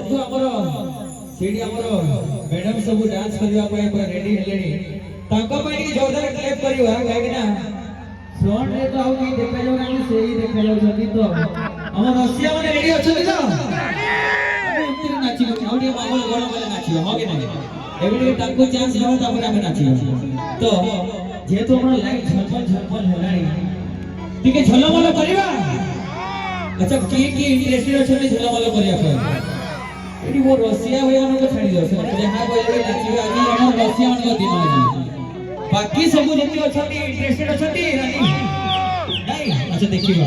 जेतु हमर सेडी हमर मैडम सब डांस करबा पय पूरा रेडी हेलेनी तांको पय की जोरदार क्लैप करिवा काहे ना फ्रंट रे तो आउ की देखा जाउ ना सेही देखा जाउ छथि तो हमर रसिया माने रेडी अछथि तो हम उतिर नाचिबो आउ टिके माहौल गरम करे नाचिबो हो के नाही एबे तांको चांस देबो तापर हम नाचिबो तो जेतु हमर लाइट झलमल हेलानी टिके झलमल करिवा अच्छा की इंटरेस्टेड अछथि झलमल करिया पर एडी वो रसिया भैया को छाड़ी दो जहां बोले नाचिबो आज हमर रसिया मन को दिन आज बाकी सब जति अछथि इंटरेस्टेड अछथि नहीं अच्छा देखिबा